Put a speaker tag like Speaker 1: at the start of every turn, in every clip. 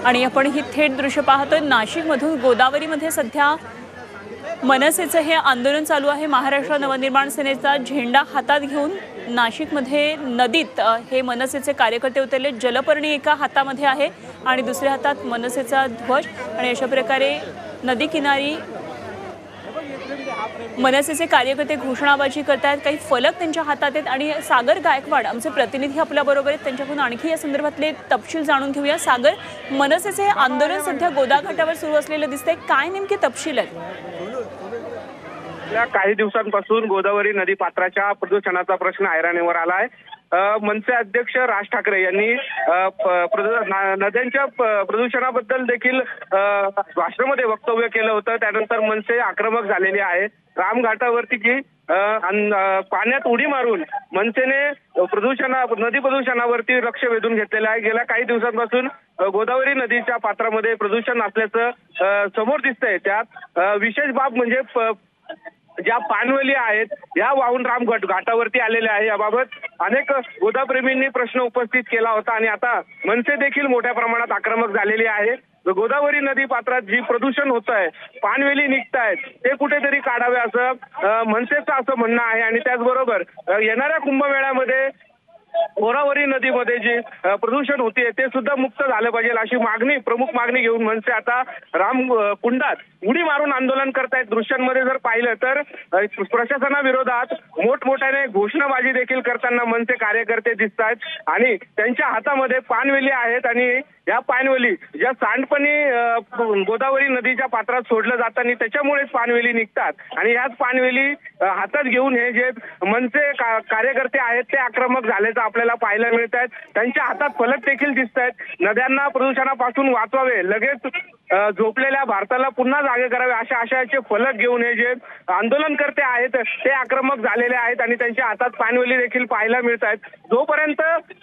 Speaker 1: आणि आपण ही थेट दृश्य पाहतोय नाशिकमधून गोदावरीमध्ये सध्या मनसेचं हे आंदोलन चालू आहे। महाराष्ट्र नवनिर्माण सेनेचा झेंडा हातात घेऊन नाशिकमध्ये नदीत हे मनसेचे कार्यकर्ते उतरले। जलपर्णी एका हातामध्ये आहे आणि दुसऱ्या हातात मनसेचा ध्वज आणि अशा प्रकारे नदी किनारी मनसेचे कार्यकर्ते घोषणाबाजी करतात। काही फलक त्यांच्या हातात आहेत आणि सागर गायकवाड आमचे प्रतिनिधी आपल्या बरोबर आहेत, त्यांच्याकडून आणखी या संदर्भातले तपशील जाणून घेऊया। सागर, मनसेचे आंदोलन सध्या गोदाघाटावर सुरू असलेलं दिसतंय, काय नेमके तपशील आहेत?
Speaker 2: काही दिवसांपासून गोदावरी नदी पात्राच्या प्रदूषणाचा प्रश्न ऐरणीवर आला आहे। मनसे अध्यक्ष राज ठाकरे यांनी नद्यांच्या प्रदूषणाबद्दल देखील राष्ट्रामध्ये वक्तव्य केलं होतं। त्यानंतर मनसे आक्रमक झालेली आहे। रामघाटावरती की पाण्यात उडी मारून मनसेने नदी प्रदूषणावरती लक्ष वेधून घेतलेलं आहे। गेल्या काही दिवसांपासून गोदावरी नदीच्या पात्रामध्ये प्रदूषण असल्याचं समोर दिसतंय। त्यात विशेष बाब म्हणजे ज्या पाणवली आहेत या वाहून घाटावरती आलेल्या आहे। याबाबत अनेक गोदाप्रेमींनी प्रश्न उपस्थित केला होता आणि आता मनसे देखील मोठ्या प्रमाणात आक्रमक झालेली आहे। गोदावरी नदी पात्रात जी प्रदूषण होत आहे, पाणवेली निघतायत, ते कुठेतरी काढावे असं मनसेचं असं म्हणणं आहे। आणि त्याचबरोबर येणाऱ्या कुंभमेळ्यामध्ये गोदावरी नदीमध्ये जे प्रदूषण होते ते सुद्धा मुक्त झालं पाहिजे अशी प्रमुख मागणी घेऊन मनसे आता रामकुंडात उडी मारून आंदोलन करतायत। दृश्यांमध्ये जर पाहिलं तर प्रशासनाविरोधात मोठमोठ्याने घोषणाबाजी देखील करताना मनसे कार्यकर्ते दिसत आहेत आणि त्यांच्या हातामध्ये पाणवेली आहेत आणि या पाणवेली ज्या सांडपाणी गोदावरी नदीच्या पात्रात सोडलं जातं आणि त्याच्यामुळेच पाणवेली निघतात आणि याच पाणवेली हातात घेऊन हे जे मनसे कार्यकर्ते आहेत ते आक्रमक झाल्याचं आपल्याला पाहायला मिळत आहेत। त्यांच्या हातात फलक देखील दिसत आहेत, नद्यांना प्रदूषणापासून वाचवावे, लगेच झोपलेल्या भारताला पुन्हा जागे करावे अशा आशयाचे फलक घेऊन हे जे आंदोलनकर्ते आहेत ते आक्रमक झालेले आहेत आणि त्यांच्या हातात पाणवेली देखील पाहायला मिळत आहेत। जोपर्यंत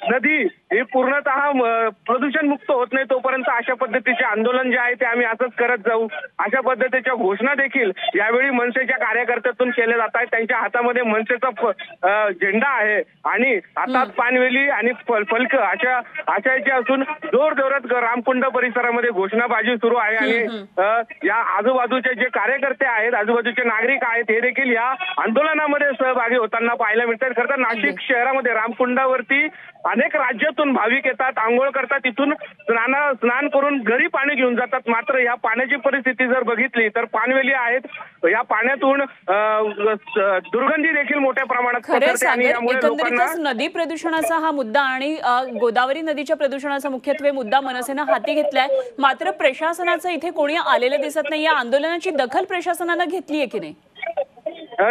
Speaker 2: नदी ही पूर्णतः प्रदूषण मुक्त होत नाही तोपर्यंत अशा पद्धतीचे आंदोलन जे आहे ते आम्ही असंच करत जाऊ अशा पद्धतीच्या घोषणा देखील यावेळी मनसेच्या कार्यकर्त्यातून केल्या जात आहेत। त्यांच्या हातामध्ये मनसेचा झेंडा आहे आणि हातात पाणवेली आणि फलक अशा आशयाचे असून जोरजोरात रामकुंड परिसरामध्ये घोषणाबाजी सुरू आहे आणि या आजूबाजूचे जे कार्यकर्ते आहेत, आजूबाजूचे नागरिक आहेत हे देखील या आंदोलनामध्ये सहभागी होताना पाहायला मिळतात। खरं तर नाशिक शहरामध्ये रामकुंडावरती अनेक राज्यातून भाविक येतात, आंघोळ करतात, तिथून स्नान करून घरी पाणी घेऊन जातात। मात्र या पाण्याची परिस्थिती जर बघितली तर पाणवेली आहेत, या पाण्यातून दुर्गंधी देखील मोठ्या प्रमाणात पसरते आणि यामुळे लोकांना
Speaker 1: नदी प्रदूषणाचा हा मुद्दा आणि गोदावरी नदीच्या प्रदूषणाचा मुख्यत्वे मुद्दा मनसेनं हाती घेतलाय। मात्र प्रशासनाचं इथे कोणी आलेलं दिसत नाही। या आंदोलनाची दखल प्रशासनानं घेतली आहे की नाही?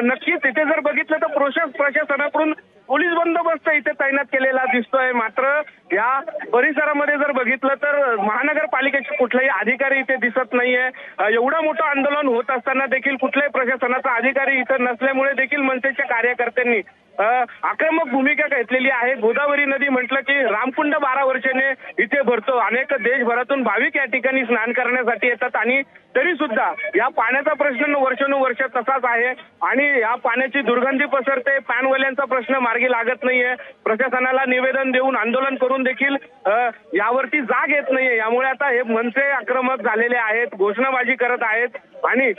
Speaker 2: नक्कीच इथे जर बघितलं तर प्रशासनाकडून पोलीस बंदोबस्त इथे तैनात केलेला दिसतोय। मात्र या परिसरामध्ये जर बघितलं तर महानगरपालिकेचे कुठलेही अधिकारी इथे दिसत नाहीये। एवढं मोठं आंदोलन होत असताना देखील कुठल्याही प्रशासनाचा अधिकारी इथं नसल्यामुळे देखील मनसेच्या कार्यकर्त्यांनी आक्रमक भूमिका घेतलेली आहे। गोदावरी नदी म्हटलं की रामकुंड 12 वर्षाने इथे भरतो, अनेक देशभरातून भाविक या ठिकाणी स्नान करण्यासाठी येतात आणि तरी सुद्धा या पाण्याचा प्रश्न वर्षानुवर्ष तसाच आहे आणि या पाण्याची दुर्गंधी पसरते, पाणवल्यांचा प्रश्न मार्गी लागत नाहीये। प्रशासनाला निवेदन देऊन आंदोलन करून देखील यावरती जाग येत नाहीये। यामुळे आता हे मनसे आक्रमक झालेले आहेत, घोषणाबाजी करत आहेत आणि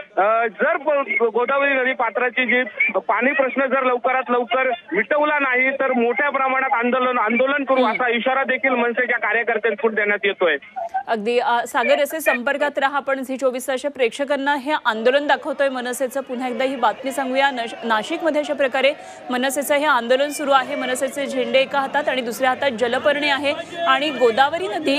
Speaker 2: जर गोदावरी नदी पात्राची जी पाणी प्रश्न जर लवकरात लवकर मिटवला नाही तर मोठ्या प्रमाणात आंदोलन करू असा इशारा देखील मनसेच्या कार्यकर्त्यांकडून देण्यात येतोय।
Speaker 1: अगदी सागर, असे संपर्कात राहा आपण झी24 तासच्या प्रेक्षकांना हे आंदोलन दाखवतोय मनसेचं। पुन्हा एकदा ही बातमी सांगूया, नाशिकमध्ये अशा प्रकारे मनसेचं हे आंदोलन सुरू आहे। मनसेचे झेंडे एका हातात आणि दुसऱ्या हातात जलपर्णी आहे आणि गोदावरी नदी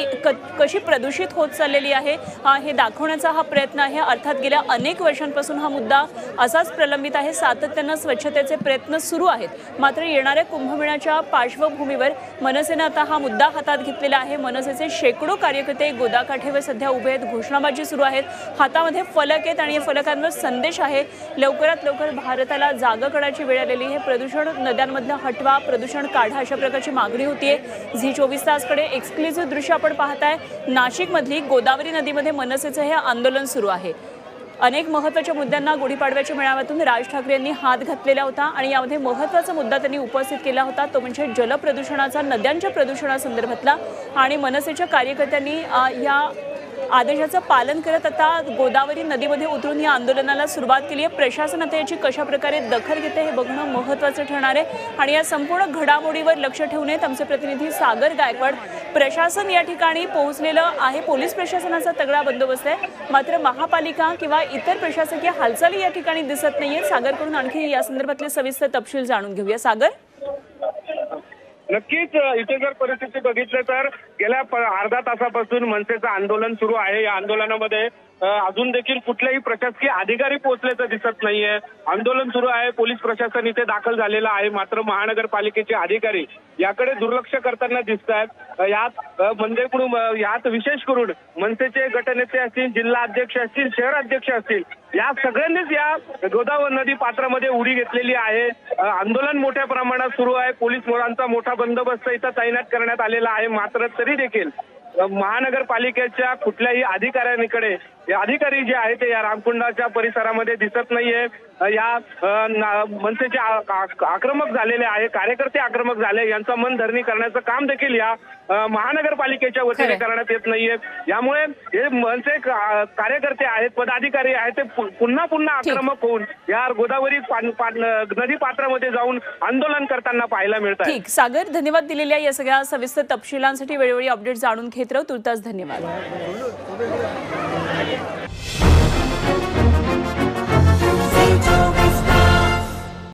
Speaker 1: कशी प्रदूषित होत चाललेली आहे हे दाखवण्याचा हा प्रयत्न आहे। अर्थात गेल्या अनेक वर्षांपासून हा मुद्दा असाच प्रलंबित आहे, सातत्याने स्वच्छतेचे प्रयत्न सुरू आहेत। मात्र येणाऱ्या कुंभमेळ्याच्या पार्श्वभूमीवर मनसेने आता हा मुद्दा हातात घेतलेला आहे। मनसेचे शेकडो कार्यकर्ते गोदाकाठेवर सध्या उभे आहेत, घोषणाबाजी सुरू आहेत, हातामध्ये फलक आहेत आणि या फलकांवर संदेश आहे, लवकरात लवकर भारताला जागा करण्याची वेळ आलेली आहे, प्रदूषण नद्यांमधलं हटवा, प्रदूषण काढा अशा प्रकारची मागणी होतीये। झी24 तासकडे एक्सक्लुझिव्ह दृश्य आपण पाहताय, नाशिकमधली गोदावरी नदीमध्ये मनसेचं हे आंदोलन सुरू आहे। अनेक महत्त्वाच्या मुद्द्यांना गुढीपाडव्याच्या मेळाव्यातून राज ठाकरे यांनी हात घातलेला होता आणि यामध्ये महत्त्वाचा मुद्दा त्यांनी उपस्थित केला होता तो म्हणजे जलप्रदूषणाचा, नद्यांच्या प्रदूषणासंदर्भातला. आणि मनसेच्या कार्यकर्त्यांनी या आदेशाचं पालन करत आता गोदावरी नदीमध्ये उतरून या आंदोलनाला सुरुवात केली आहे. प्रशासन आता याची कशा प्रकारे दखल घेते हे बघणं महत्त्वाचं ठरणार आहे आणि या संपूर्ण घडामोडीवर लक्ष ठेवून आमचे प्रतिनिधी सागर गायकवाड. प्रशासन या ठिकाणी पोहोचलेलं आहे, पोलीस प्रशासनाचा तगडा बंदोबस्त आहे, मात्र महापालिका किंवा इतर प्रशासकीय हालचाली या ठिकाणी दिसत नाहीये. सागरकडून आणखी या संदर्भातले सविस्तर तपशील जाणून घेऊया. सागर,
Speaker 2: नक्कीच इथे जर परिस्थिती बघितलं तर गेल्या अर्धा तासापासून मनसेचं आंदोलन सुरू आहे. या आंदोलनामध्ये अजून देखील कुठल्याही प्रशासकीय अधिकारी पोहोचल्याचं दिसत नाहीये. आंदोलन सुरू आहे, पोलीस प्रशासन इथे दाखल झालेलं आहे, मात्र महानगरपालिकेचे अधिकारी याकडे दुर्लक्ष करताना दिसत आहेत. यात विशेष करून मनसेचे गटनेते असतील, जिल्हा अध्यक्ष असतील, शहर अध्यक्ष असतील, या सगळ्यांनीच या गोदावरी नदी पात्रामध्ये उडी घेतलेली आहे. आंदोलन मोठ्या प्रमाणात सुरू आहे, पोलीस मोरांचा मोठा बंदोबस्त इथं तैनात करण्यात आलेला आहे. मात्र तरी देखील महानगरपालिकेच्या कुठल्याही अधिकाऱ्यांकडे अधिकारी जे आहे ते या रामकुंडाच्या परिसरामध्ये दिसत नाहीये. या मनसेचे आक्रमक झालेले आहे, कार्यकर्ते आक्रमक झाले, यांचा मनधरणी करण्याचं काम देखील या महानगरपालिकेच्या वतीने करण्यात येत नाहीये. यामुळे हे मनसे कार्यकर्ते आहेत, पदाधिकारी आहेत, ते पुन्हा पुन्हा आक्रमक होऊन या गोदावरी नदी पात्रामध्ये जाऊन आंदोलन करताना पाहायला मिळतात.
Speaker 1: ठीक, सागर, धन्यवाद दिलेल्या या सगळ्या सविस्तर तपशिलांसाठी. वेळोवेळी अपडेट जाणून घेत राहू. तुर्तास धन्यवाद.